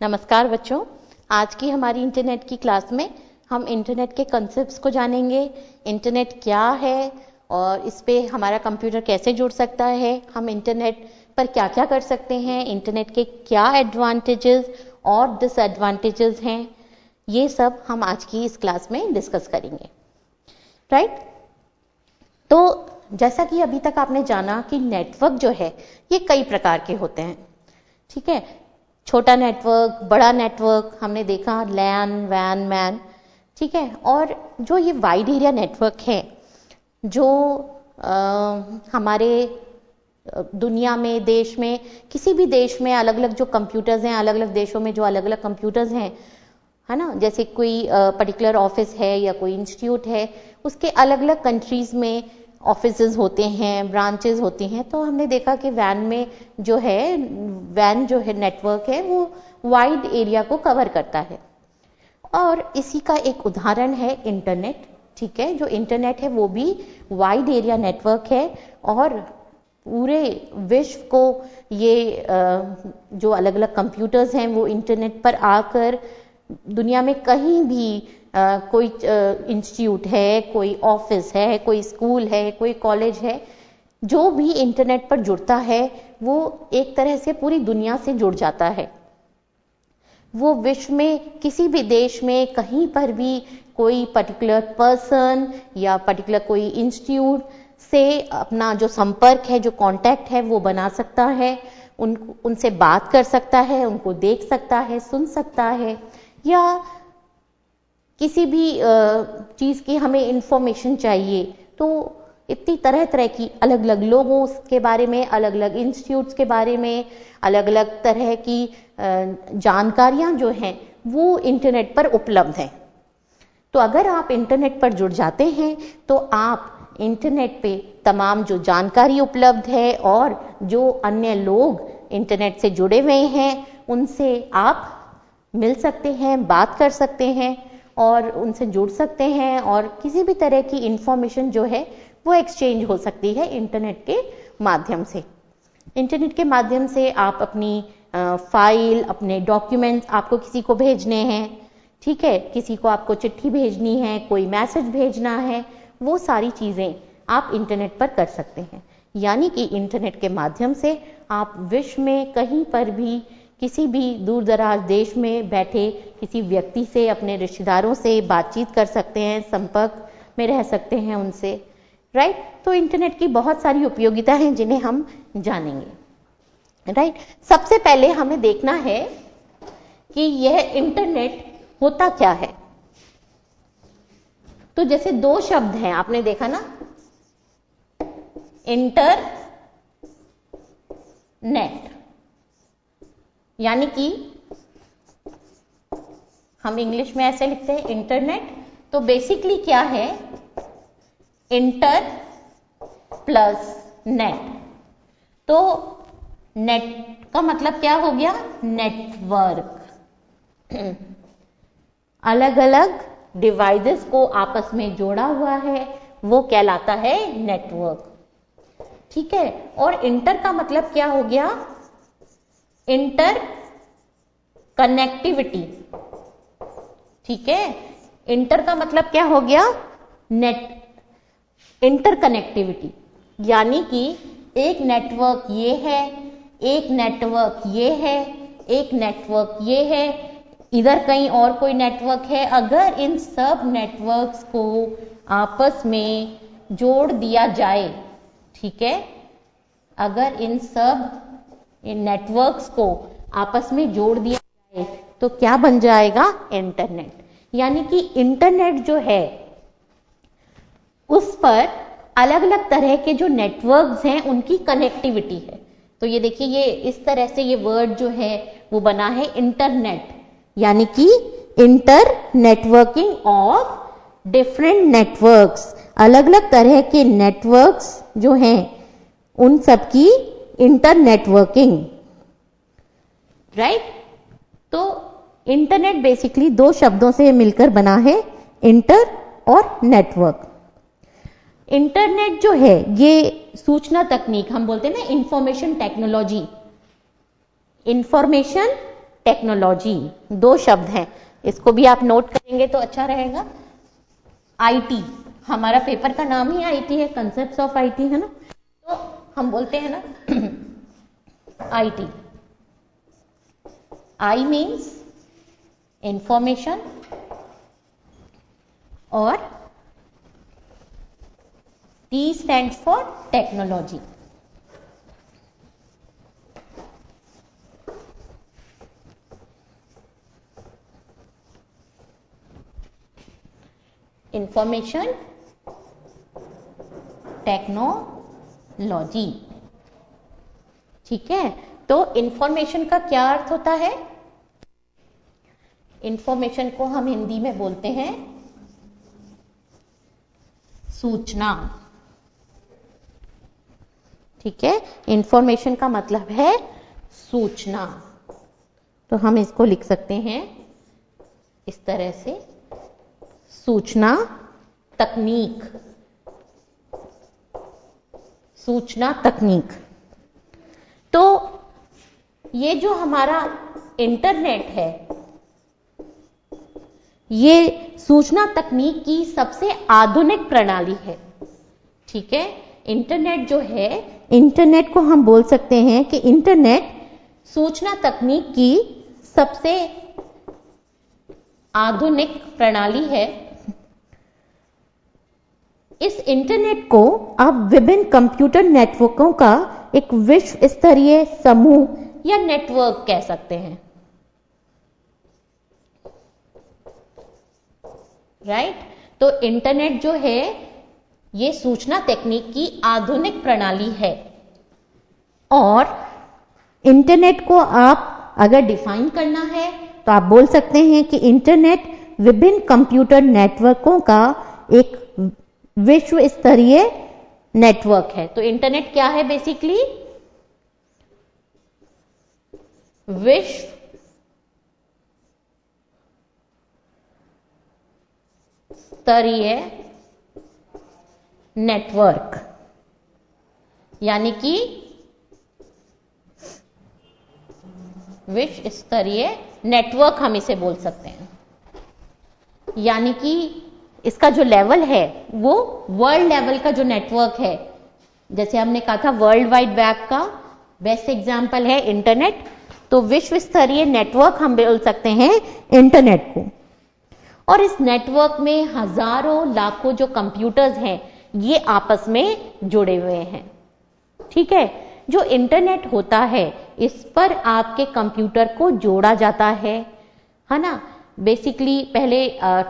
नमस्कार बच्चों, आज की हमारी इंटरनेट की क्लास में हम इंटरनेट के कॉन्सेप्ट्स को जानेंगे। इंटरनेट क्या है और इस पे हमारा कंप्यूटर कैसे जुड़ सकता है, हम इंटरनेट पर क्या क्या कर सकते हैं, इंटरनेट के क्या एडवांटेजेस और डिसएडवांटेजेस हैं, ये सब हम आज की इस क्लास में डिस्कस करेंगे। राइट? तो जैसा कि अभी तक आपने जाना कि नेटवर्क जो है ये कई प्रकार के होते हैं। ठीक है, छोटा नेटवर्क, बड़ा नेटवर्क, हमने देखा लैन, वैन, मैन। ठीक है, और जो ये वाइड एरिया नेटवर्क है जो हमारे दुनिया में, देश में, किसी भी देश में अलग अलग जो कंप्यूटर्स हैं, अलग अलग देशों में जो अलग अलग कंप्यूटर्स हैं, है ना, जैसे कोई पर्टिकुलर ऑफिस है या कोई इंस्टीट्यूट है, उसके अलग अलग कंट्रीज में ऑफिसेज होते हैं, ब्रांचेस होती हैं। तो हमने देखा कि वैन जो है नेटवर्क है वो वाइड एरिया को कवर करता है। और इसी का एक उदाहरण है इंटरनेट। ठीक है, जो इंटरनेट है वो भी वाइड एरिया नेटवर्क है और पूरे विश्व को ये जो अलग अलग कंप्यूटर्स हैं वो इंटरनेट पर आकर दुनिया में कहीं भी कोई इंस्टीट्यूट है, कोई ऑफिस है, कोई स्कूल है, कोई कॉलेज है, जो भी इंटरनेट पर जुड़ता है वो एक तरह से पूरी दुनिया से जुड़ जाता है। वो विश्व में किसी भी देश में कहीं पर भी कोई पर्टिकुलर पर्सन या पर्टिकुलर कोई इंस्टीट्यूट से अपना जो संपर्क है, जो कांटेक्ट है वो बना सकता है, उनसे बात कर सकता है, उनको देख सकता है, सुन सकता है, या किसी भी चीज की हमें इंफॉर्मेशन चाहिए तो इतनी तरह तरह की अलग अलग लोगों के बारे में, अलग अलग इंस्टीट्यूट्स के बारे में, अलग अलग तरह की जानकारियां जो हैं वो इंटरनेट पर उपलब्ध हैं। तो अगर आप इंटरनेट पर जुड़ जाते हैं तो आप इंटरनेट पे तमाम जो जानकारी उपलब्ध है और जो अन्य लोग इंटरनेट से जुड़े हुए हैं उनसे आप मिल सकते हैं, बात कर सकते हैं और उनसे जुड़ सकते हैं, और किसी भी तरह की इंफॉर्मेशन जो है वो एक्सचेंज हो सकती है इंटरनेट के माध्यम से। इंटरनेट के माध्यम से आप अपनी फाइल, अपने डॉक्यूमेंट्स आपको किसी को भेजने हैं, ठीक है, किसी को आपको चिट्ठी भेजनी है, कोई मैसेज भेजना है, वो सारी चीजें आप इंटरनेट पर कर सकते हैं। यानी कि इंटरनेट के माध्यम से आप विश्व में कहीं पर भी, किसी भी दूर दराज देश में बैठे किसी व्यक्ति से, अपने रिश्तेदारों से बातचीत कर सकते हैं, संपर्क में रह सकते हैं उनसे। राइट? तो इंटरनेट की बहुत सारी उपयोगिता हैं जिन्हें हम जानेंगे। राइट? सबसे पहले हमें देखना है कि यह इंटरनेट होता क्या है। तो जैसे दो शब्द हैं, आपने देखा ना, इंटरनेट, यानी कि हम इंग्लिश में ऐसे लिखते हैं इंटरनेट। तो बेसिकली क्या है, इंटर प्लस नेट। तो नेट का मतलब क्या हो गया, नेटवर्क। अलग अलग डिवाइसेस को आपस में जोड़ा हुआ है, वो कहलाता है नेटवर्क। ठीक है, और इंटर का मतलब क्या हो गया, इंटर कनेक्टिविटी। ठीक है, इंटर का मतलब क्या हो गया, इंटर कनेक्टिविटी, यानी कि एक नेटवर्क ये है, एक नेटवर्क ये है, एक नेटवर्क ये है, इधर कहीं और कोई नेटवर्क है। अगर इन सब नेटवर्क्स को आपस में जोड़ दिया जाए, ठीक है, अगर इन सब नेटवर्क्स को आपस में जोड़ दिया जाए तो क्या बन जाएगा, इंटरनेट। यानी कि इंटरनेट जो है उस पर अलग अलग तरह के जो नेटवर्क्स हैं उनकी कनेक्टिविटी है। तो ये देखिए, ये इस तरह से ये वर्ड जो है वो बना है इंटरनेट, यानी कि inter networking of different networks, अलग अलग तरह के नेटवर्क्स जो हैं उन सब की इंटर नेटवर्किंग। राइट? तो इंटरनेट बेसिकली दो शब्दों से मिलकर बना है, इंटर और नेटवर्क। इंटरनेट जो है ये सूचना तकनीक, हम बोलते हैं ना इंफॉर्मेशन टेक्नोलॉजी, इंफॉर्मेशन टेक्नोलॉजी, दो शब्द हैं, इसको भी आप नोट करेंगे तो अच्छा रहेगा। आईटी, हमारा पेपर का नाम ही आईटी है, कंसेप्ट्स ऑफ आईटी है ना, तो हम बोलते हैं ना आईटी। आई मीन्स इंफॉर्मेशन और T stands for technology. Information technology, ठीक है। तो इंफॉर्मेशन का क्या अर्थ होता है? इंफॉर्मेशन को हम हिंदी में बोलते हैं सूचना, ठीक है। इंफॉर्मेशन का मतलब है सूचना, तो हम इसको लिख सकते हैं इस तरह से, सूचना तकनीक, सूचना तकनीक। तो ये जो हमारा इंटरनेट है, ये सूचना तकनीक की सबसे आधुनिक प्रणाली है, ठीक है। इंटरनेट जो है, इंटरनेट को हम बोल सकते हैं कि इंटरनेट सूचना तकनीक की सबसे आधुनिक प्रणाली है। इस इंटरनेट को आप विभिन्न कंप्यूटर नेटवर्कों का एक विश्व स्तरीय समूह या नेटवर्क कह सकते हैं, राइट। तो इंटरनेट जो है ये सूचना तकनीक की आधुनिक प्रणाली है, और इंटरनेट को आप अगर डिफाइन करना है तो आप बोल सकते हैं कि इंटरनेट विभिन्न कंप्यूटर नेटवर्कों का एक विश्व स्तरीय नेटवर्क है। तो इंटरनेट क्या है? बेसिकली विश्व स्तरीय नेटवर्क, यानी कि विश्व स्तरीय नेटवर्क हम इसे बोल सकते हैं। यानी कि इसका जो लेवल है वो वर्ल्ड लेवल का जो नेटवर्क है, जैसे हमने कहा था वर्ल्ड वाइड वेब का बेस्ट एग्जांपल है इंटरनेट, तो विश्व स्तरीय नेटवर्क हम बोल सकते हैं इंटरनेट को। और इस नेटवर्क में हजारों लाखों जो कंप्यूटर्स हैं ये आपस में जुड़े हुए हैं, ठीक है। जो इंटरनेट होता है इस पर आपके कंप्यूटर को जोड़ा जाता है ना। बेसिकली पहले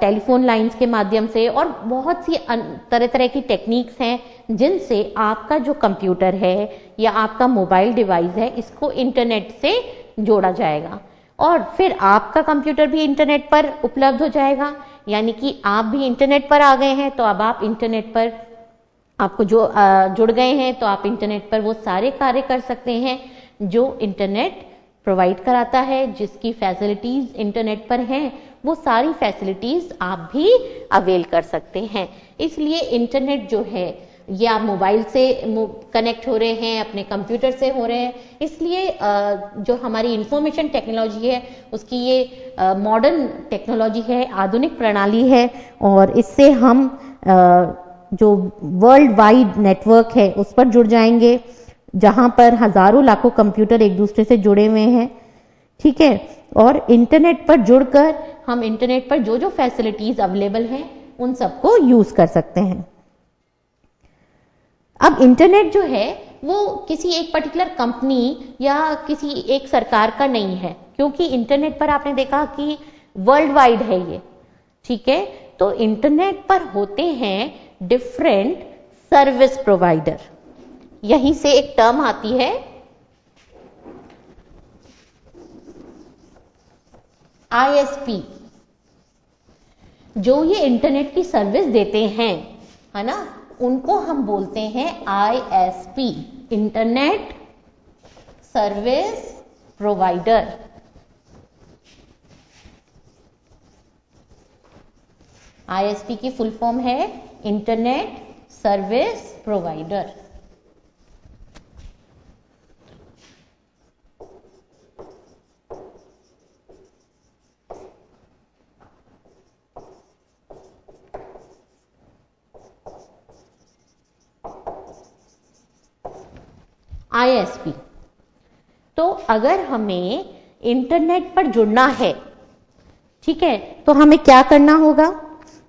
टेलीफोन लाइंस के माध्यम से, और बहुत सी तरह तरह की टेक्निक्स हैं जिनसे आपका जो कंप्यूटर है या आपका मोबाइल डिवाइस है इसको इंटरनेट से जोड़ा जाएगा, और फिर आपका कंप्यूटर भी इंटरनेट पर उपलब्ध हो जाएगा। यानी कि आप भी इंटरनेट पर आ गए हैं, तो अब आप इंटरनेट पर आपको जो जुड़ गए हैं तो आप इंटरनेट पर वो सारे कार्य कर सकते हैं जो इंटरनेट प्रोवाइड कराता है। जिसकी फैसिलिटीज इंटरनेट पर हैं वो सारी फैसिलिटीज आप भी अवेल कर सकते हैं। इसलिए इंटरनेट जो है ये आप मोबाइल से कनेक्ट हो रहे हैं, अपने कंप्यूटर से हो रहे हैं, इसलिए जो हमारी इंफॉर्मेशन टेक्नोलॉजी है उसकी ये मॉडर्न टेक्नोलॉजी है, आधुनिक प्रणाली है, और इससे हम जो वर्ल्ड वाइड नेटवर्क है उस पर जुड़ जाएंगे जहां पर हजारों लाखों कंप्यूटर एक दूसरे से जुड़े हुए हैं, ठीक है। और इंटरनेट पर जुड़कर हम इंटरनेट पर जो जो फैसिलिटीज अवेलेबल हैं उन सबको यूज कर सकते हैं। अब इंटरनेट जो है वो किसी एक पर्टिकुलर कंपनी या किसी एक सरकार का नहीं है, क्योंकि इंटरनेट पर आपने देखा कि वर्ल्ड वाइड है ये, ठीक है। तो इंटरनेट पर होते हैं डिफरेंट सर्विस प्रोवाइडर, यहीं से एक टर्म आती है आईएसपी, जो ये इंटरनेट की सर्विस देते हैं, है ना, उनको हम बोलते हैं ISP, internet service provider. ISP की फुल फॉर्म है इंटरनेट सर्विस प्रोवाइडर। ISP। तो अगर हमें इंटरनेट पर जुड़ना है, ठीक है, तो हमें क्या करना होगा,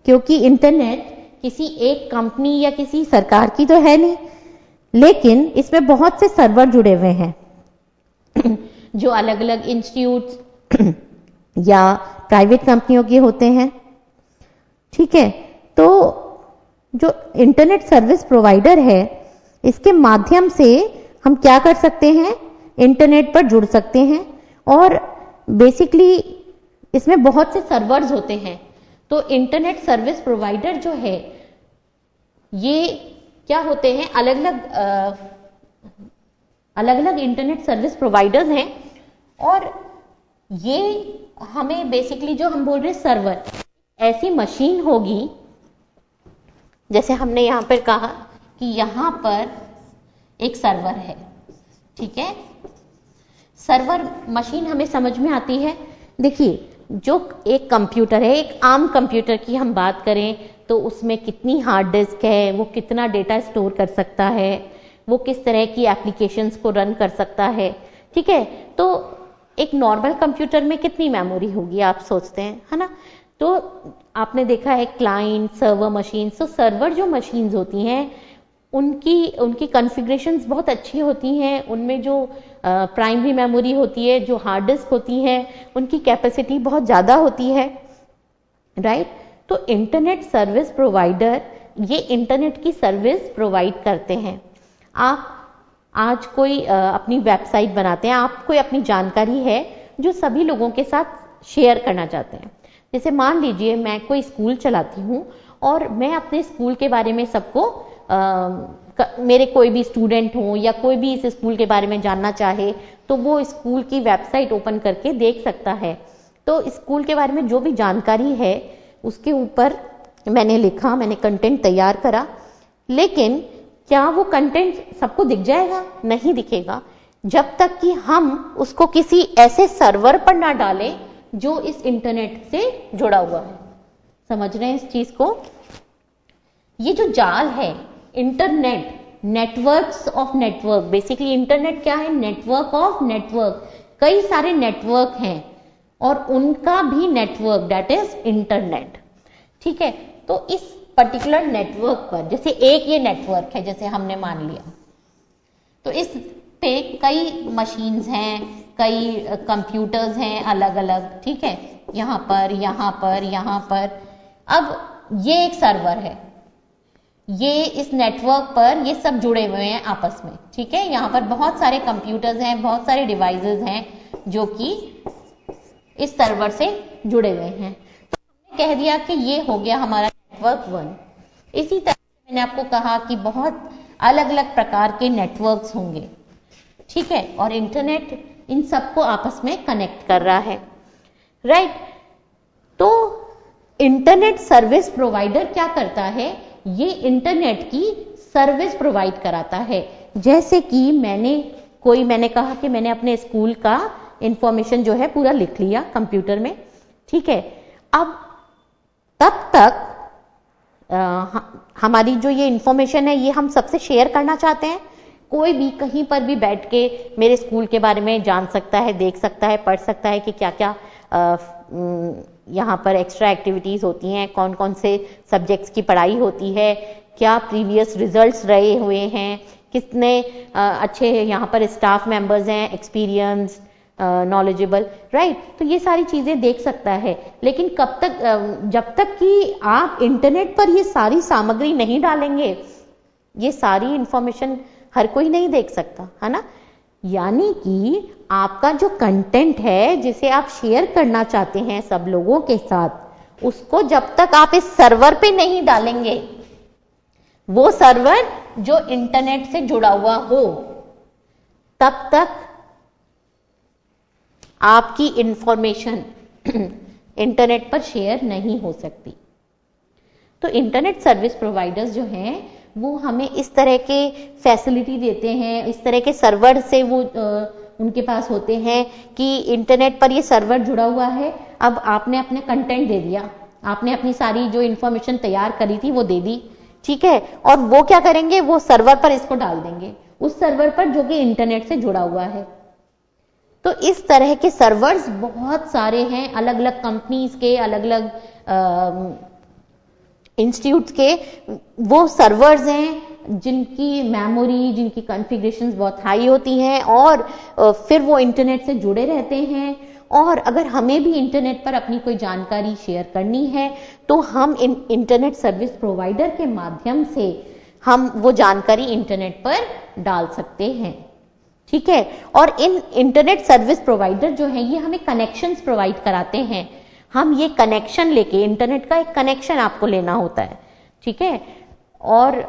क्योंकि इंटरनेट किसी एक कंपनी या किसी सरकार की तो है नहीं, लेकिन इसमें बहुत से सर्वर जुड़े हुए हैं जो अलग अलग इंस्टीट्यूट्स या प्राइवेट कंपनियों के होते हैं, ठीक है। तो जो इंटरनेट सर्विस प्रोवाइडर है, इसके माध्यम से हम क्या कर सकते हैं, इंटरनेट पर जुड़ सकते हैं। और बेसिकली इसमें बहुत से सर्वर्स होते हैं। तो इंटरनेट सर्विस प्रोवाइडर जो है, ये क्या होते हैं, अलग अलग इंटरनेट सर्विस प्रोवाइडर्स हैं। और ये हमें बेसिकली जो हम बोल रहे हैं सर्वर, ऐसी मशीन होगी, जैसे हमने यहां पर कहा कि यहां पर एक सर्वर है, ठीक है। सर्वर मशीन हमें समझ में आती है। देखिए, जो एक कंप्यूटर है, एक आम कंप्यूटर की हम बात करें तो उसमें कितनी हार्ड डिस्क है, वो कितना डेटा स्टोर कर सकता है, वो किस तरह की एप्लीकेशंस को रन कर सकता है, ठीक है। तो एक नॉर्मल कंप्यूटर में कितनी मेमोरी होगी आप सोचते हैं, है ना। तो आपने देखा है क्लाइंट सर्वर मशीन। तो सर्वर जो मशीन्स होती हैं, उनकी कॉन्फ़िगरेशंस बहुत अच्छी होती हैं। उनमें जो प्राइमरी मेमोरी होती है, जो हार्ड डिस्क होती है, उनकी कैपेसिटी बहुत ज्यादा होती है, राइट। तो इंटरनेट सर्विस प्रोवाइडर ये इंटरनेट की सर्विस प्रोवाइड करते हैं। आप आज कोई अपनी वेबसाइट बनाते हैं, आप कोई अपनी जानकारी है जो सभी लोगों के साथ शेयर करना चाहते हैं। जैसे मान लीजिए मैं कोई स्कूल चलाती हूँ और मैं अपने स्कूल के बारे में सबको मेरे कोई भी स्टूडेंट हो या कोई भी इस स्कूल के बारे में जानना चाहे तो वो स्कूल की वेबसाइट ओपन करके देख सकता है। तो स्कूल के बारे में जो भी जानकारी है उसके ऊपर मैंने लिखा, मैंने कंटेंट तैयार करा, लेकिन क्या वो कंटेंट सबको दिख जाएगा? नहीं दिखेगा, जब तक कि हम उसको किसी ऐसे सर्वर पर ना डालें जो इस इंटरनेट से जुड़ा हुआ है। समझ रहे हैं इस चीज को? ये जो जाल है internet, networks of network, basically internet क्या है? Network of network. कई सारे नेटवर्क हैं और उनका भी नेटवर्क, दैट इज इंटरनेट, ठीक है। तो इस पर्टिकुलर नेटवर्क पर, जैसे एक ये नेटवर्क है, जैसे हमने मान लिया, तो इस पे कई मशीन्स हैं, कई कंप्यूटर्स हैं अलग अलग, ठीक है, यहां पर, यहां पर, यहां पर। अब ये एक सर्वर है, ये इस नेटवर्क पर ये सब जुड़े हुए हैं आपस में, ठीक है। यहाँ पर बहुत सारे कंप्यूटर्स हैं, बहुत सारे डिवाइसेस हैं जो कि इस सर्वर से जुड़े हुए हैं। तो हमने कह दिया कि ये हो गया हमारा नेटवर्क 1। इसी तरह से मैंने आपको कहा कि बहुत अलग अलग प्रकार के नेटवर्क्स होंगे, ठीक है, और इंटरनेट इन सबको आपस में कनेक्ट कर रहा है, राइट। तो इंटरनेट सर्विस प्रोवाइडर क्या करता है? ये इंटरनेट की सर्विस प्रोवाइड कराता है। जैसे कि मैंने कहा कि मैंने अपने स्कूल का इंफॉर्मेशन जो है पूरा लिख लिया कंप्यूटर में, ठीक है। अब तब तक हमारी जो ये इंफॉर्मेशन है ये हम सबसे शेयर करना चाहते हैं। कोई भी कहीं पर भी बैठ के मेरे स्कूल के बारे में जान सकता है, देख सकता है, पढ़ सकता है कि क्या क्या यहाँ पर एक्स्ट्रा एक्टिविटीज होती हैं, कौन कौन से सब्जेक्ट्स की पढ़ाई होती है, क्या प्रीवियस रिजल्ट्स रहे हुए हैं, कितने अच्छे यहाँ पर स्टाफ मेंबर्स हैं, एक्सपीरियंस, नॉलेजेबल, राइट। तो ये सारी चीजें देख सकता है। लेकिन कब तक? जब तक कि आप इंटरनेट पर ये सारी सामग्री नहीं डालेंगे, ये सारी इंफॉर्मेशन हर कोई नहीं देख सकता, है ना। यानी कि आपका जो कंटेंट है जिसे आप शेयर करना चाहते हैं सब लोगों के साथ, उसको जब तक आप इस सर्वर पे नहीं डालेंगे, वो सर्वर जो इंटरनेट से जुड़ा हुआ हो, तब तक आपकी इंफॉर्मेशन इंटरनेट पर शेयर नहीं हो सकती। तो इंटरनेट सर्विस प्रोवाइडर्स जो हैं वो हमें इस तरह के फैसिलिटी देते हैं, इस तरह के सर्वर से वो उनके पास होते हैं कि इंटरनेट पर ये सर्वर जुड़ा हुआ है। अब आपने अपने कंटेंट दे दिया, आपने अपनी सारी जो इंफॉर्मेशन तैयार करी थी वो दे दी, ठीक है, और वो क्या करेंगे? वो सर्वर पर इसको डाल देंगे उस सर्वर पर जो कि इंटरनेट से जुड़ा हुआ है। तो इस तरह के सर्वर्स बहुत सारे हैं, अलग अलग कंपनीज के, अलग अलग इंस्टीट्यूट्स के वो सर्वर्स हैं जिनकी मेमोरी, जिनकी कॉन्फ़िगरेशंस बहुत हाई होती हैं और फिर वो इंटरनेट से जुड़े रहते हैं। और अगर हमें भी इंटरनेट पर अपनी कोई जानकारी शेयर करनी है तो हम इंटरनेट सर्विस प्रोवाइडर के माध्यम से हम वो जानकारी इंटरनेट पर डाल सकते हैं। ठीक है, और इन इंटरनेट सर्विस प्रोवाइडर जो हैं ये हमें कनेक्शंस प्रोवाइड कराते हैं। हम ये कनेक्शन लेके, इंटरनेट का एक कनेक्शन आपको लेना होता है, ठीक है, और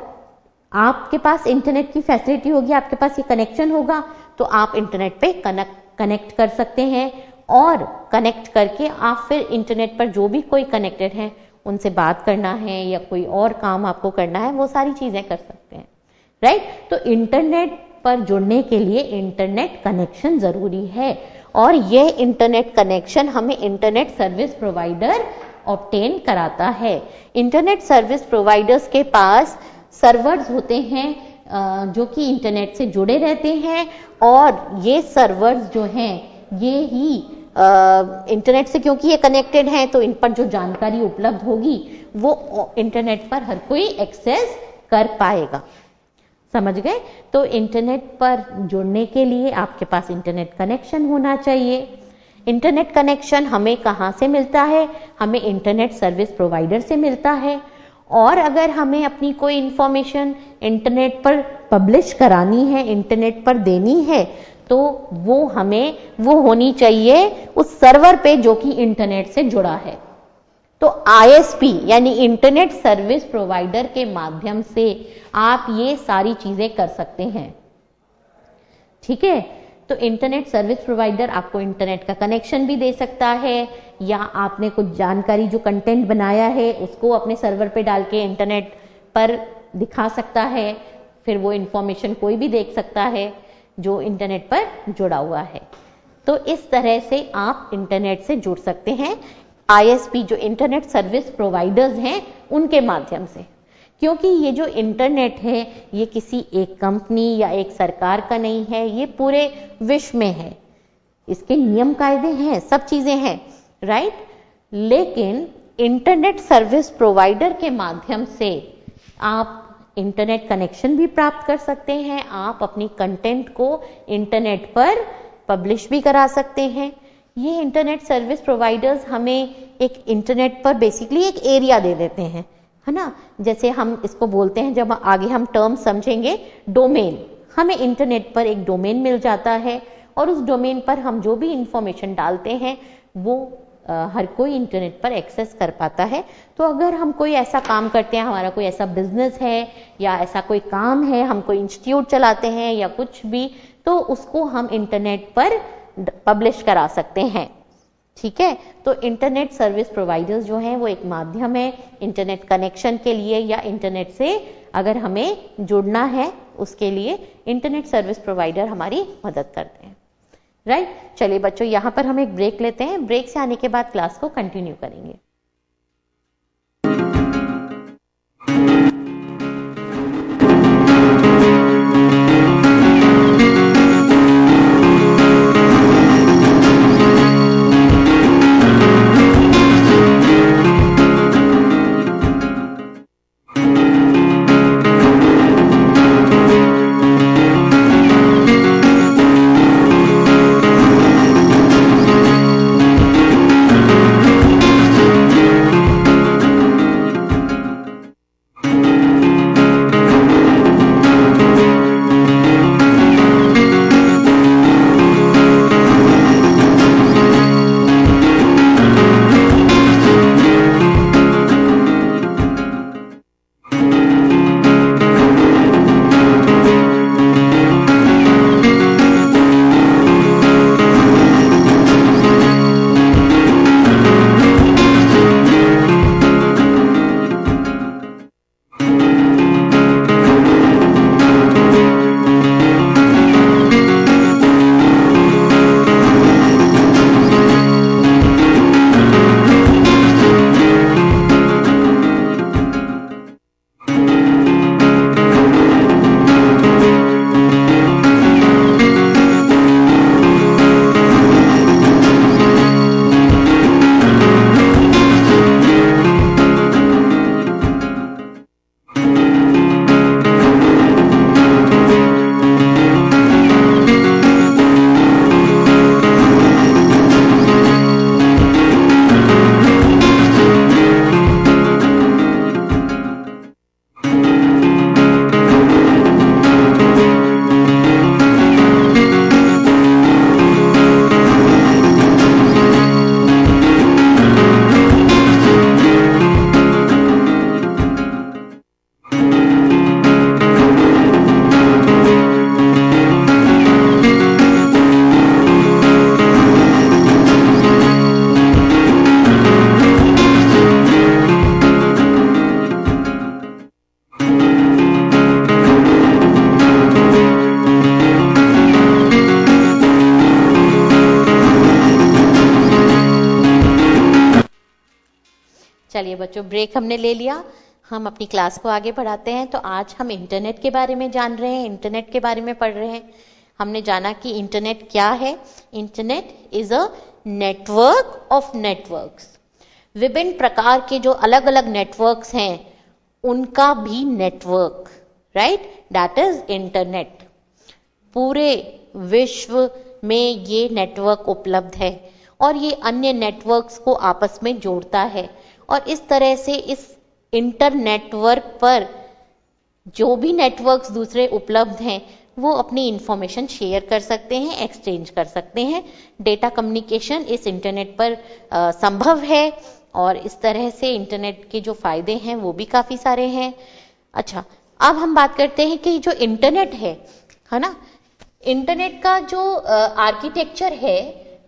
आपके पास इंटरनेट की फैसिलिटी होगी, आपके पास ये कनेक्शन होगा तो आप इंटरनेट पे कनेक्ट कर सकते हैं और कनेक्ट करके आप फिर इंटरनेट पर जो भी कोई कनेक्टेड है उनसे बात करना है या कोई और काम आपको करना है वो सारी चीजें कर सकते हैं, राइट। तो इंटरनेट पर जुड़ने के लिए इंटरनेट कनेक्शन जरूरी है और यह इंटरनेट कनेक्शन हमें इंटरनेट सर्विस प्रोवाइडर ऑब्टेन कराता है। इंटरनेट सर्विस प्रोवाइडर्स के पास सर्वर्स होते हैं जो कि इंटरनेट से जुड़े रहते हैं और ये सर्वर्स जो हैं ये ही इंटरनेट से, क्योंकि ये कनेक्टेड हैं तो इन पर जो जानकारी उपलब्ध होगी वो इंटरनेट पर हर कोई एक्सेस कर पाएगा। समझ गए? तो इंटरनेट पर जुड़ने के लिए आपके पास इंटरनेट कनेक्शन होना चाहिए। इंटरनेट कनेक्शन हमें कहाँ से मिलता है? हमें इंटरनेट सर्विस प्रोवाइडर से मिलता है। और अगर हमें अपनी कोई इंफॉर्मेशन इंटरनेट पर पब्लिश करानी है, इंटरनेट पर देनी है, तो वो होनी चाहिए उस सर्वर पे जो कि इंटरनेट से जुड़ा है। तो ISP यानी इंटरनेट सर्विस प्रोवाइडर के माध्यम से आप ये सारी चीजें कर सकते हैं। ठीक है, तो इंटरनेट सर्विस प्रोवाइडर आपको इंटरनेट का कनेक्शन भी दे सकता है या आपने कुछ जानकारी जो कंटेंट बनाया है उसको अपने सर्वर पे डाल के इंटरनेट पर दिखा सकता है, फिर वो इंफॉर्मेशन कोई भी देख सकता है जो इंटरनेट पर जुड़ा हुआ है। तो इस तरह से आप इंटरनेट से जुड़ सकते हैं ISP जो इंटरनेट सर्विस प्रोवाइडर्स हैं उनके माध्यम से। क्योंकि ये जो इंटरनेट है ये किसी एक कंपनी या एक सरकार का नहीं है, ये पूरे विश्व में है, इसके नियम कायदे हैं, सब चीजें हैं, राइट। लेकिन इंटरनेट सर्विस प्रोवाइडर के माध्यम से आप इंटरनेट कनेक्शन भी प्राप्त कर सकते हैं, आप अपनी कंटेंट को इंटरनेट पर पब्लिश भी करा सकते हैं। ये इंटरनेट सर्विस प्रोवाइडर्स हमें एक इंटरनेट पर बेसिकली एक एरिया दे देते हैं, है ना। जैसे हम इसको बोलते हैं, जब आगे हम टर्म समझेंगे, डोमेन। हमें इंटरनेट पर एक डोमेन मिल जाता है और उस डोमेन पर हम जो भी इंफॉर्मेशन डालते हैं वो हर कोई इंटरनेट पर एक्सेस कर पाता है। तो अगर हम कोई ऐसा काम करते हैं, हमारा कोई ऐसा बिजनेस है या ऐसा कोई काम है, हम कोई इंस्टीट्यूट चलाते हैं या कुछ भी, तो उसको हम इंटरनेट पर पब्लिश करा सकते हैं। ठीक है, तो इंटरनेट सर्विस प्रोवाइडर्स जो हैं वो एक माध्यम है इंटरनेट कनेक्शन के लिए, या इंटरनेट से अगर हमें जुड़ना है उसके लिए इंटरनेट सर्विस प्रोवाइडर हमारी मदद करते हैं, राइट। चलिए बच्चों, यहाँ पर हम एक ब्रेक लेते हैं, ब्रेक से आने के बाद क्लास को कंटिन्यू करेंगे। चलिए बच्चों, ब्रेक हमने ले लिया, हम अपनी क्लास को आगे बढ़ाते हैं। तो आज हम इंटरनेट के बारे में जान रहे हैं, इंटरनेट के बारे में पढ़ रहे हैं। हमने जाना कि इंटरनेट क्या है। Internet is a network of networks. विभिन्न प्रकार के जो अलग अलग नेटवर्क्स हैं उनका भी network, right, that is internet. पूरे विश्व में ये नेटवर्क उपलब्ध है और ये अन्य नेटवर्क्स को आपस में जोड़ता है। और इस तरह से इस इंटरनेटवर्क पर जो भी नेटवर्क्स दूसरे उपलब्ध हैं वो अपनी इंफॉर्मेशन शेयर कर सकते हैं, एक्सचेंज कर सकते हैं। डेटा कम्युनिकेशन इस इंटरनेट पर संभव है और इस तरह से इंटरनेट के जो फायदे हैं वो भी काफी सारे हैं। अच्छा, अब हम बात करते हैं कि जो इंटरनेट है ना, इंटरनेट का जो आर्किटेक्चर है,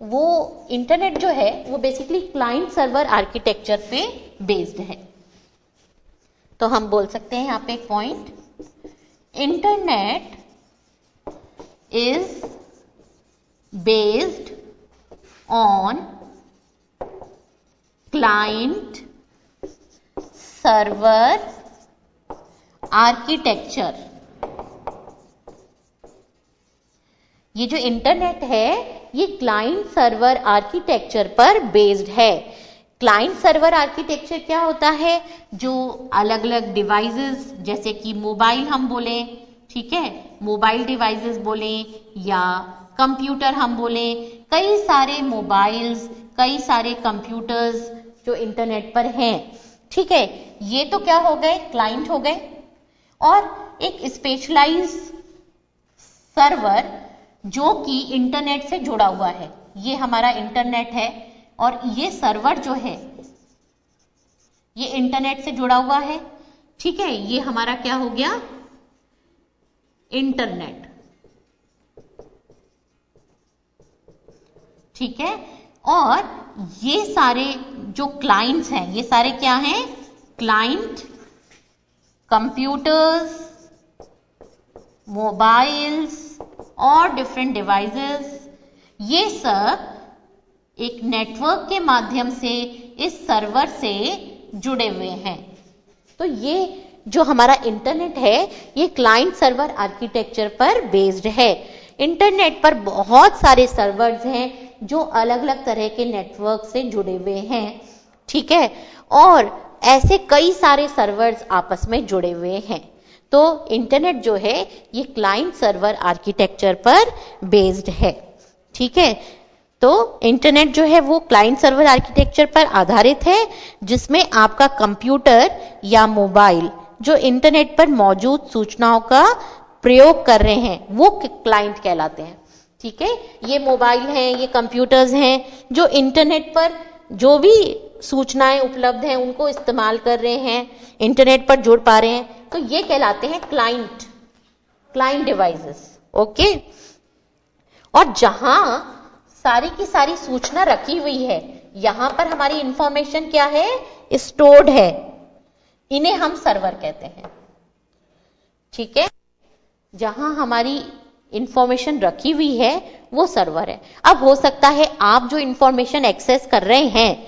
वो इंटरनेट जो है वो बेसिकली क्लाइंट सर्वर आर्किटेक्चर पे बेस्ड है। तो हम बोल सकते हैं यहाँ पे एक point, internet is based on client server architecture. ये जो इंटरनेट है ये क्लाइंट सर्वर आर्किटेक्चर पर बेस्ड है। क्लाइंट सर्वर आर्किटेक्चर क्या होता है? जो अलग अलग डिवाइसेस, जैसे कि मोबाइल हम बोले, ठीक है, मोबाइल डिवाइसेस बोले या कंप्यूटर हम बोले, कई सारे मोबाइल्स, कई सारे कंप्यूटर्स जो इंटरनेट पर हैं, ठीक है, ये तो क्या हो गए, क्लाइंट हो गए। और एक स्पेशलाइज्ड सर्वर जो कि इंटरनेट से जुड़ा हुआ है, ये हमारा इंटरनेट है और ये सर्वर जो है ये इंटरनेट से जुड़ा हुआ है, ठीक है, ये हमारा क्या हो गया, इंटरनेट, ठीक है। और ये सारे जो क्लाइंट्स हैं ये सारे क्या हैं, क्लाइंट, कंप्यूटर्स, मोबाइल्स और डिफरेंट डिवाइसेस, ये सब एक नेटवर्क के माध्यम से इस सर्वर से जुड़े हुए हैं। तो ये जो हमारा इंटरनेट है ये क्लाइंट सर्वर आर्किटेक्चर पर बेस्ड है। इंटरनेट पर बहुत सारे सर्वर्स हैं जो अलग अलग तरह के नेटवर्क से जुड़े हुए हैं, ठीक है, और ऐसे कई सारे सर्वर्स आपस में जुड़े हुए हैं। तो इंटरनेट जो है ये क्लाइंट सर्वर आर्किटेक्चर पर बेस्ड है, ठीक है। तो इंटरनेट जो है वो क्लाइंट सर्वर आर्किटेक्चर पर आधारित है, जिसमें आपका कंप्यूटर या मोबाइल जो इंटरनेट पर मौजूद सूचनाओं का प्रयोग कर रहे हैं वो क्लाइंट कहलाते हैं, ठीक है। ये मोबाइल हैं, ये कंप्यूटर्स हैं जो इंटरनेट पर जो भी सूचनाएं उपलब्ध हैं उनको इस्तेमाल कर रहे हैं, इंटरनेट पर जुड़ पा रहे हैं, तो ये कहलाते हैं क्लाइंट डिवाइसेस, ओके। और जहां सारी की सारी सूचना रखी हुई है, यहां पर हमारी इंफॉर्मेशन क्या है, स्टोर्ड है, इन्हें हम सर्वर कहते हैं, ठीक है। जहां हमारी इंफॉर्मेशन रखी हुई है वो सर्वर है। अब हो सकता है आप जो इंफॉर्मेशन एक्सेस कर रहे हैं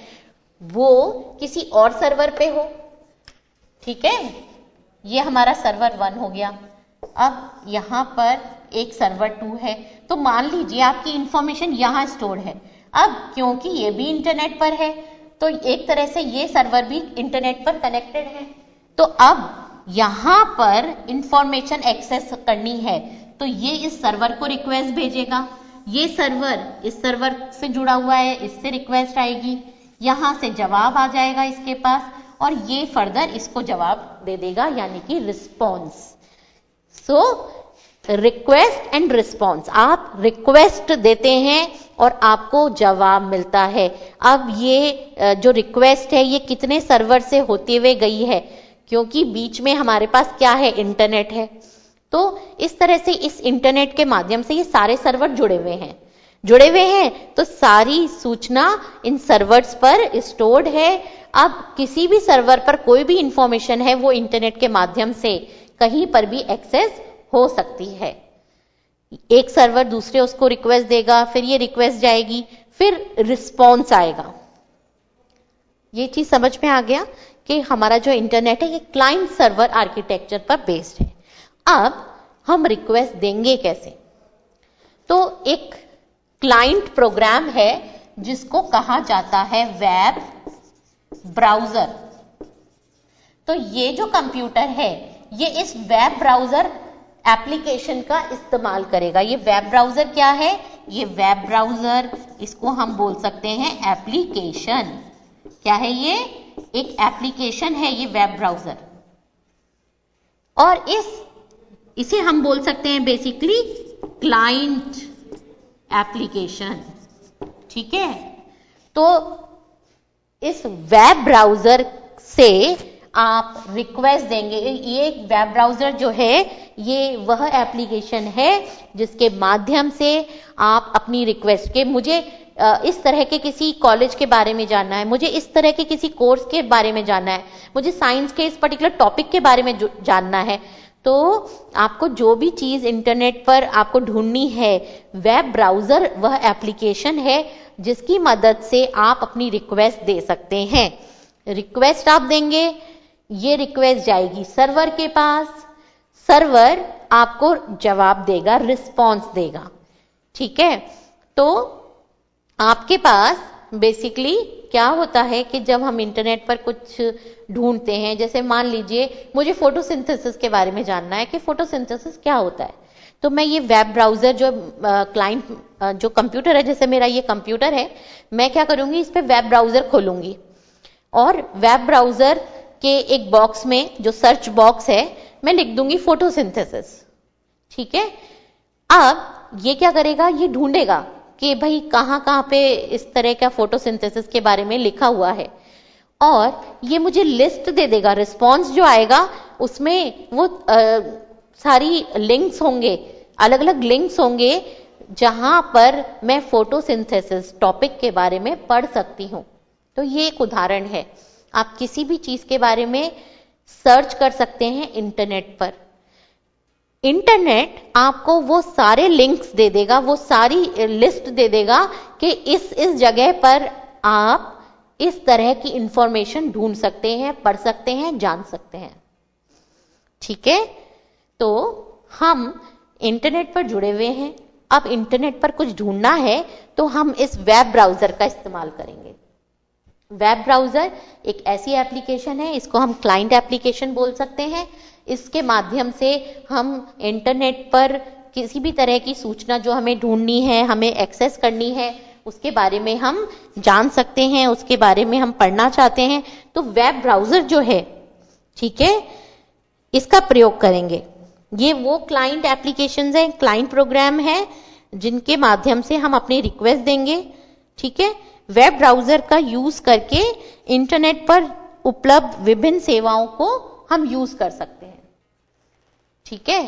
वो किसी और सर्वर पे हो, ठीक है, ये हमारा सर्वर 1 हो गया। अब यहां पर एक सर्वर 2 है, तो मान लीजिए आपकी इंफॉर्मेशन यहां स्टोर है। अब क्योंकि ये भी इंटरनेट पर है तो एक तरह से ये सर्वर भी इंटरनेट पर कनेक्टेड है। तो अब यहां पर इंफॉर्मेशन एक्सेस करनी है तो ये इस सर्वर को रिक्वेस्ट भेजेगा, ये सर्वर इस सर्वर से जुड़ा हुआ है, इससे रिक्वेस्ट आएगी, यहां से जवाब आ जाएगा इसके पास और ये फर्दर इसको जवाब दे देगा, यानी कि response. So request and response, आप रिक्वेस्ट देते हैं और आपको जवाब मिलता है। अब ये जो रिक्वेस्ट है ये कितने सर्वर से होते हुए गई है, क्योंकि बीच में हमारे पास क्या है, इंटरनेट है। तो इस तरह से इस इंटरनेट के माध्यम से ये सारे सर्वर जुड़े हुए हैं, तो सारी सूचना इन सर्वर्स पर स्टोर्ड है। अब किसी भी सर्वर पर कोई भी इंफॉर्मेशन है वो इंटरनेट के माध्यम से कहीं पर भी एक्सेस हो सकती है। एक सर्वर दूसरे उसको रिक्वेस्ट देगा, फिर ये रिक्वेस्ट जाएगी, फिर रिस्पॉन्स आएगा, ये चीज समझ में आ गया कि हमारा जो इंटरनेट है ये क्लाइंट सर्वर आर्किटेक्चर पर बेस्ड है। अब हम रिक्वेस्ट देंगे कैसे? तो एक क्लाइंट प्रोग्राम है जिसको कहा जाता है वेब ब्राउजर। तो ये जो कंप्यूटर है ये इस वेब ब्राउजर एप्लीकेशन का इस्तेमाल करेगा। ये वेब ब्राउजर क्या है? ये वेब ब्राउजर, इसको हम बोल सकते हैं एप्लीकेशन। क्या है ये? एक एप्लीकेशन है ये वेब ब्राउजर। और इसे हम बोल सकते हैं बेसिकली क्लाइंट एप्लीकेशन। ठीक है, तो इस वेब ब्राउजर से आप रिक्वेस्ट देंगे। ये वेब ब्राउजर जो है ये वह एप्लीकेशन है जिसके माध्यम से आप अपनी रिक्वेस्ट के, मुझे इस तरह के किसी कॉलेज के बारे में जानना है, मुझे इस तरह के किसी कोर्स के बारे में जानना है, मुझे साइंस के इस पर्टिकुलर टॉपिक के बारे में जानना है, तो आपको जो भी चीज इंटरनेट पर आपको ढूंढनी है, वेब ब्राउजर वह एप्लीकेशन है जिसकी मदद से आप अपनी रिक्वेस्ट दे सकते हैं। रिक्वेस्ट आप देंगे, ये रिक्वेस्ट जाएगी सर्वर के पास, सर्वर आपको जवाब देगा, रिस्पॉन्स देगा। ठीक है, तो आपके पास बेसिकली क्या होता है कि जब हम इंटरनेट पर कुछ ढूंढते हैं, जैसे मान लीजिए मुझे फोटोसिंथेसिस के बारे में जानना है कि फोटोसिंथेसिस क्या होता है, तो मैं ये वेब ब्राउजर जो क्लाइंट जो कंप्यूटर है, जैसे मेरा ये कंप्यूटर है, मैं क्या करूंगी, इस पे वेब ब्राउजर खोलूंगी और वेब ब्राउजर के एक बॉक्स में जो सर्च बॉक्स है मैं लिख दूंगी फोटोसिंथेसिस। ठीक है, अब ये क्या करेगा, ये ढूंढेगा कि भाई कहां कहां पे इस तरह का फोटोसिंथेसिस के बारे में लिखा हुआ है और ये मुझे लिस्ट दे देगा। रिस्पॉन्स जो आएगा उसमें वो सारी लिंक्स होंगे, अलग अलग लिंक्स होंगे जहां पर मैं फोटोसिंथेसिस टॉपिक के बारे में पढ़ सकती हूं। तो ये एक उदाहरण है, आप किसी भी चीज के बारे में सर्च कर सकते हैं इंटरनेट पर। इंटरनेट आपको वो सारे लिंक्स दे देगा, वो सारी लिस्ट दे देगा कि इस जगह पर आप इस तरह की इंफॉर्मेशन ढूंढ सकते हैं, पढ़ सकते हैं, जान सकते हैं। ठीक है, तो हम इंटरनेट पर जुड़े हुए हैं, अब इंटरनेट पर कुछ ढूंढना है तो हम इस वेब ब्राउजर का इस्तेमाल करेंगे। वेब ब्राउजर एक ऐसी एप्लीकेशन है, इसको हम क्लाइंट एप्लीकेशन बोल सकते हैं। इसके माध्यम से हम इंटरनेट पर किसी भी तरह की सूचना जो हमें ढूंढनी है, हमें एक्सेस करनी है, उसके बारे में हम जान सकते हैं, उसके बारे में हम पढ़ना चाहते हैं, तो वेब ब्राउजर जो है, ठीक है, इसका प्रयोग करेंगे। ये वो क्लाइंट एप्लीकेशंस हैं, क्लाइंट प्रोग्राम है जिनके माध्यम से हम अपनी रिक्वेस्ट देंगे। ठीक है, वेब ब्राउजर का यूज करके इंटरनेट पर उपलब्ध विभिन्न सेवाओं को हम यूज कर सकते हैं। ठीक है,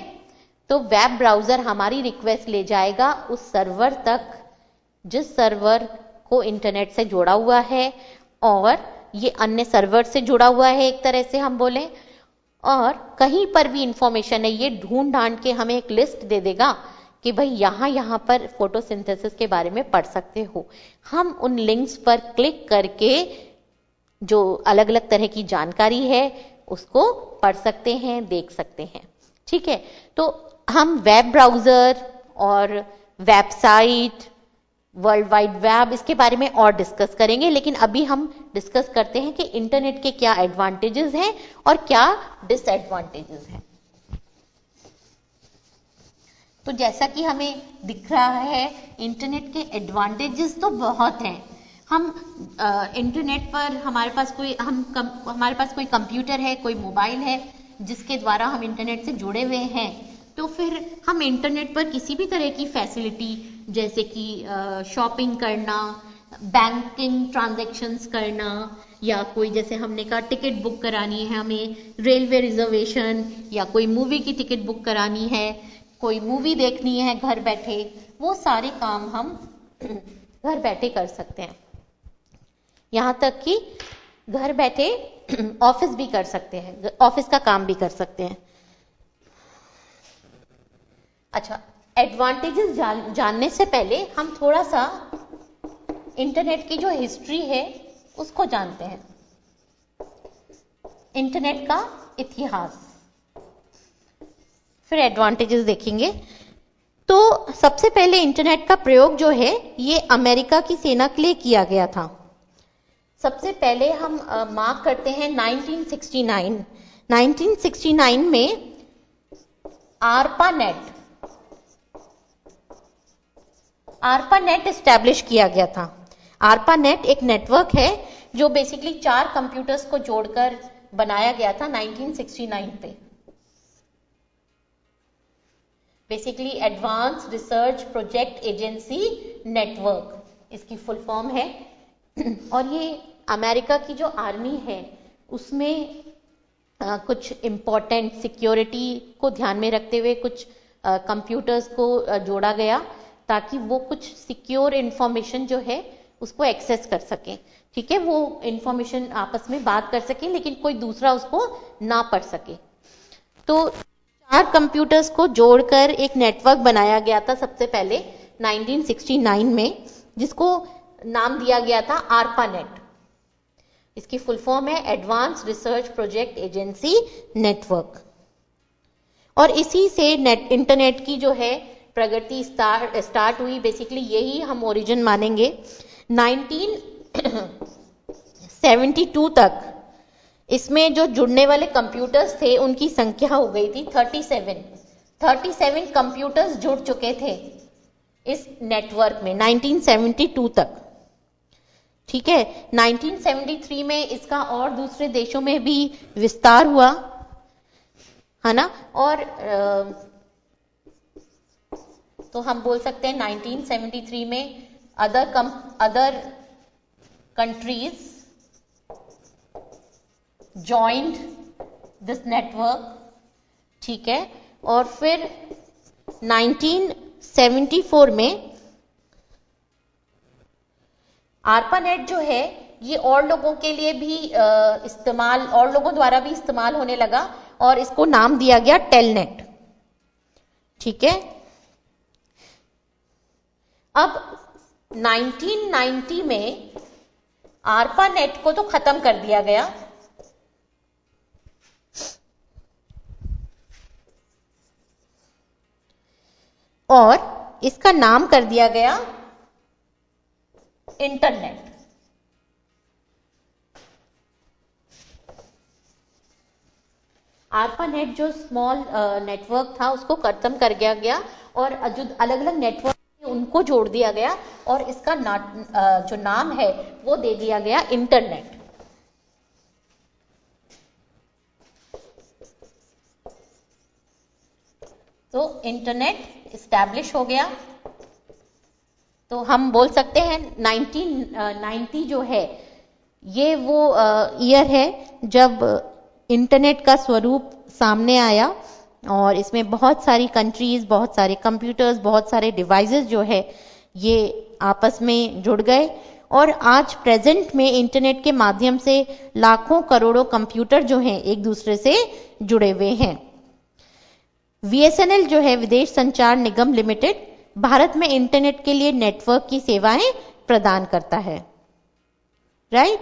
तो वेब ब्राउजर हमारी रिक्वेस्ट ले जाएगा उस सर्वर तक जिस सर्वर को इंटरनेट से जोड़ा हुआ है, और ये अन्य सर्वर से जुड़ा हुआ है एक तरह से हम बोलें, और कहीं पर भी इंफॉर्मेशन है ये ढूंढ ढांड के हमें एक लिस्ट दे देगा कि भाई यहां पर फोटोसिंथेसिस के बारे में पढ़ सकते हो। हम उन लिंक्स पर क्लिक करके जो अलग अलग तरह की जानकारी है उसको पढ़ सकते हैं, देख सकते हैं। ठीक है, तो हम वेब ब्राउजर और वेबसाइट, वर्ल्ड वाइड वेब, इसके बारे में और डिस्कस करेंगे, लेकिन अभी हम डिस्कस करते हैं कि इंटरनेट के क्या एडवांटेजेस हैं और क्या डिसएडवांटेजेस हैं। तो जैसा कि हमें दिख रहा है, इंटरनेट के एडवांटेजेस तो बहुत हैं। हम इंटरनेट पर हमारे पास कोई कंप्यूटर है, कोई मोबाइल है जिसके द्वारा हम इंटरनेट से जुड़े हुए हैं, तो फिर हम इंटरनेट पर किसी भी तरह की फैसिलिटी जैसे कि शॉपिंग करना, बैंकिंग ट्रांजैक्शंस करना, या कोई जैसे हमने कहा टिकट बुक करानी है, हमें रेलवे रिजर्वेशन या कोई मूवी की टिकट बुक करानी है, कोई मूवी देखनी है घर बैठे, वो सारे काम हम घर बैठे कर सकते हैं। यहां तक कि घर बैठे ऑफिस भी कर सकते हैं, ऑफिस का काम भी कर सकते हैं। अच्छा, एडवांटेजेस जानने से पहले हम थोड़ा सा इंटरनेट की जो हिस्ट्री है उसको जानते हैं। इंटरनेट का इतिहास। फिर एडवांटेजेस देखेंगे। तो सबसे पहले इंटरनेट का प्रयोग जो है ये अमेरिका की सेना के लिए किया गया था। सबसे पहले हम मार्क करते हैं 1969। 1969 में ARPANET एस्टैब्लिश किया गया था। ARPANET एक नेटवर्क है जो बेसिकली 4 कंप्यूटर्स को जोड़कर बनाया गया था 1969 पे। Basically advance research project agency network इसकी फुल फॉर्म है। और ये अमेरिका की जो आर्मी है उसमें कुछ इंपॉर्टेंट सिक्योरिटी को ध्यान में रखते हुए कुछ कंप्यूटर्स को जोड़ा गया ताकि वो कुछ सिक्योर इंफॉर्मेशन जो है उसको एक्सेस कर सके। ठीक है, वो इंफॉर्मेशन आपस में बात कर सके लेकिन कोई दूसरा उसको ना पढ़ सके। तो 4 कंप्यूटर्स को जोड़कर एक नेटवर्क बनाया गया था सबसे पहले 1969 में, जिसको नाम दिया गया था ARPANET। इसकी फुल फॉर्म है advance research project agency network. और इसी से इंटरनेट की जो है प्रगति स्टार्ट हुई। बेसिकली यही हम ओरिजिन मानेंगे। 1972 तक इसमें जो जुड़ने वाले कंप्यूटर्स थे उनकी संख्या हो गई थी 37 कंप्यूटर्स जुड़ चुके थे इस नेटवर्क में 1972 तक। ठीक है, 1973 में इसका और दूसरे देशों में भी विस्तार हुआ, है ना। और तो हम बोल सकते हैं 1973 में other countries joined this network। ठीक है, और फिर 1974 में ARPANET जो है ये और लोगों के लिए भी और लोगों द्वारा भी इस्तेमाल होने लगा और इसको नाम दिया गया टेलनेट। ठीक है, अब 1990 में ARPANET को तो खत्म कर दिया गया और इसका नाम कर दिया गया इंटरनेट। ARPANET जो स्मॉल नेटवर्क था उसको खत्म कर दिया गया और जो अलग अलग नेटवर्क उनको जोड़ दिया गया और इसका जो नाम है वो दे दिया गया इंटरनेट। तो इंटरनेट इस्टेब्लिश हो गया। तो हम बोल सकते हैं 1990 जो है ये वो ईयर है जब इंटरनेट का स्वरूप सामने आया और इसमें बहुत सारी कंट्रीज, बहुत सारे कंप्यूटर्स, बहुत सारे डिवाइसेस जो है ये आपस में जुड़ गए और आज प्रेजेंट में इंटरनेट के माध्यम से लाखों करोड़ों कंप्यूटर जो हैं एक दूसरे से जुड़े हुए हैं। VSNL जो है विदेश संचार निगम लिमिटेड भारत में इंटरनेट के लिए नेटवर्क की सेवाएं प्रदान करता है। राइट,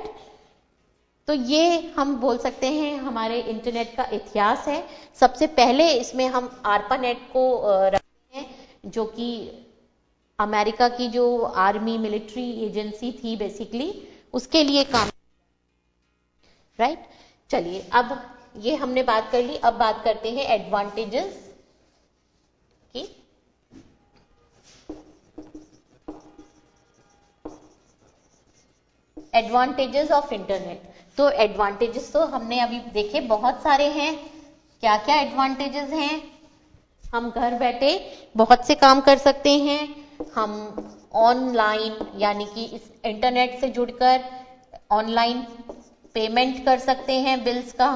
तो ये हम बोल सकते हैं हमारे इंटरनेट का इतिहास है। सबसे पहले इसमें हम ARPANET को रखते हैं जो कि अमेरिका की जो आर्मी मिलिट्री एजेंसी थी बेसिकली उसके लिए काम। राइट, चलिए अब ये हमने बात कर ली। अब बात करते हैं एडवांटेजेस की। Advantages of internet. तो एडवांटेजेस तो हमने अभी देखे बहुत सारे हैं। क्या क्या एडवांटेजेस हैं? हम घर बैठे बहुत से काम कर सकते हैं। हम ऑनलाइन यानी कि इस इंटरनेट से जुड़कर ऑनलाइन पेमेंट कर सकते हैं बिल्स का।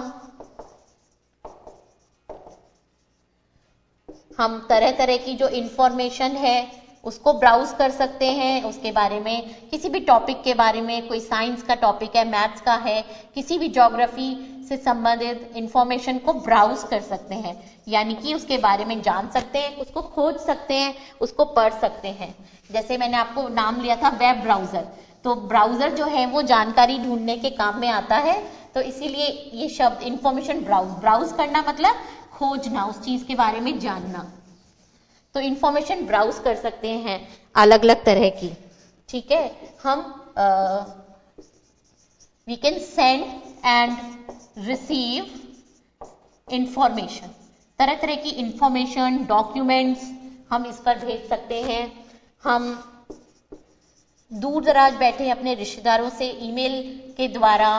हम तरह तरह की जो इंफॉर्मेशन है उसको ब्राउज कर सकते हैं, उसके बारे में किसी भी टॉपिक के बारे में, कोई साइंस का टॉपिक है, मैथ्स का है, किसी भी ज्योग्राफी से संबंधित इंफॉर्मेशन को ब्राउज कर सकते हैं, यानी कि उसके बारे में जान सकते हैं, उसको खोज सकते हैं, उसको पढ़ सकते हैं। जैसे मैंने आपको नाम लिया था वेब ब्राउजर, तो ब्राउजर जो है वो जानकारी ढूंढने के काम में आता है। तो इसीलिए ये शब्द इंफॉर्मेशन ब्राउज करना मतलब खोजना, उस चीज के बारे में जानना। तो इंफॉर्मेशन ब्राउज कर सकते हैं अलग अलग तरह की, ठीक है। हम we can send and receive information, तरह तरह की इंफॉर्मेशन, डॉक्यूमेंट्स हम इस पर भेज सकते हैं। हम दूर दराज बैठे अपने रिश्तेदारों से ईमेल के द्वारा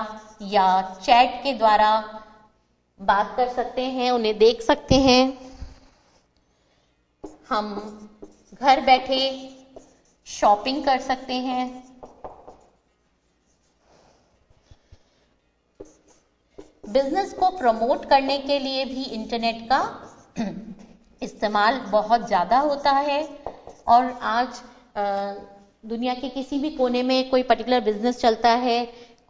या चैट के द्वारा बात कर सकते हैं, उन्हें देख सकते हैं। हम घर बैठे शॉपिंग कर सकते हैं। बिजनेस को प्रमोट करने के लिए भी इंटरनेट का इस्तेमाल बहुत ज्यादा होता है। और आज दुनिया के किसी भी कोने में कोई पर्टिकुलर बिजनेस चलता है,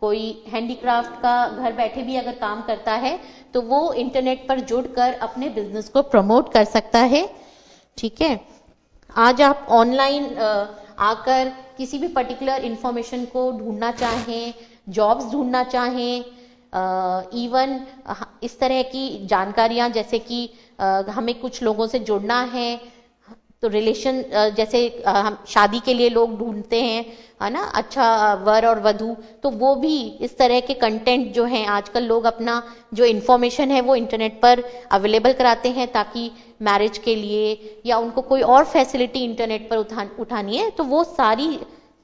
कोई हैंडीक्राफ्ट का घर बैठे भी अगर काम करता है तो वो इंटरनेट पर जुड़कर अपने बिजनेस को प्रमोट कर सकता है, ठीक है। आज आप ऑनलाइन आकर किसी भी पर्टिकुलर इंफॉर्मेशन को ढूंढना चाहें, जॉब्स ढूंढना चाहें, इवन इस तरह की जानकारियां जैसे कि हमें कुछ लोगों से जुड़ना है, तो रिलेशन जैसे हम शादी के लिए लोग ढूंढते हैं, है ना, अच्छा वर और वधू, तो वो भी इस तरह के कंटेंट जो हैं आजकल लोग अपना जो इंफॉर्मेशन है वो इंटरनेट पर अवेलेबल कराते हैं, ताकि मैरिज के लिए या उनको कोई और फैसिलिटी इंटरनेट पर उठानी है तो वो सारी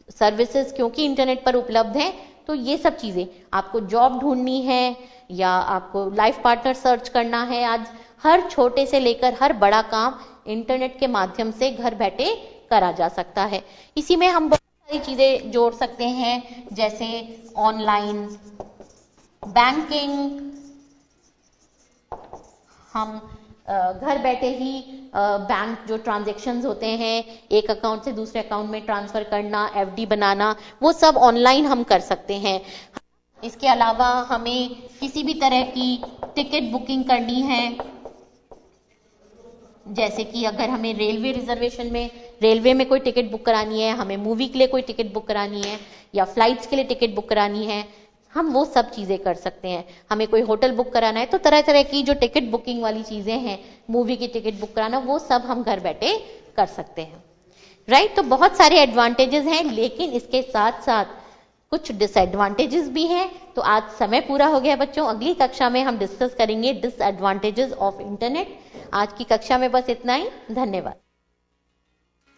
सर्विसेज क्योंकि इंटरनेट पर उपलब्ध हैं। तो ये सब चीजें, आपको जॉब ढूंढनी है या आपको लाइफ पार्टनर सर्च करना है, आज हर छोटे से लेकर हर बड़ा काम इंटरनेट के माध्यम से घर बैठे करा जा सकता है। इसी में हम बहुत सारी चीजें जोड़ सकते हैं, जैसे ऑनलाइन बैंकिंग, हम घर बैठे ही बैंक जो ट्रांजैक्शंस होते हैं एक अकाउंट से दूसरे अकाउंट में ट्रांसफर करना, एफडी बनाना, वो सब ऑनलाइन हम कर सकते हैं। इसके अलावा हमें किसी भी तरह की टिकट बुकिंग करनी है, जैसे कि अगर हमें रेलवे रिजर्वेशन में, रेलवे में कोई टिकट बुक करानी है, हमें मूवी के लिए कोई टिकट बुक करानी है या फ्लाइट्स के लिए टिकट बुक करानी है, हम वो सब चीजें कर सकते हैं। हमें कोई होटल बुक कराना है तो तरह तरह की जो टिकट बुकिंग वाली चीजें हैं, मूवी की टिकट बुक कराना, वो सब हम घर बैठे कर सकते हैं, राइट। तो बहुत सारे एडवांटेजेस हैं, लेकिन इसके साथ साथ कुछ डिसएडवांटेजेस भी हैं। तो आज समय पूरा हो गया बच्चों, अगली कक्षा में हम डिस्कस करेंगे डिसएडवांटेजेस ऑफ इंटरनेट। आज की कक्षा में बस इतना ही, धन्यवाद।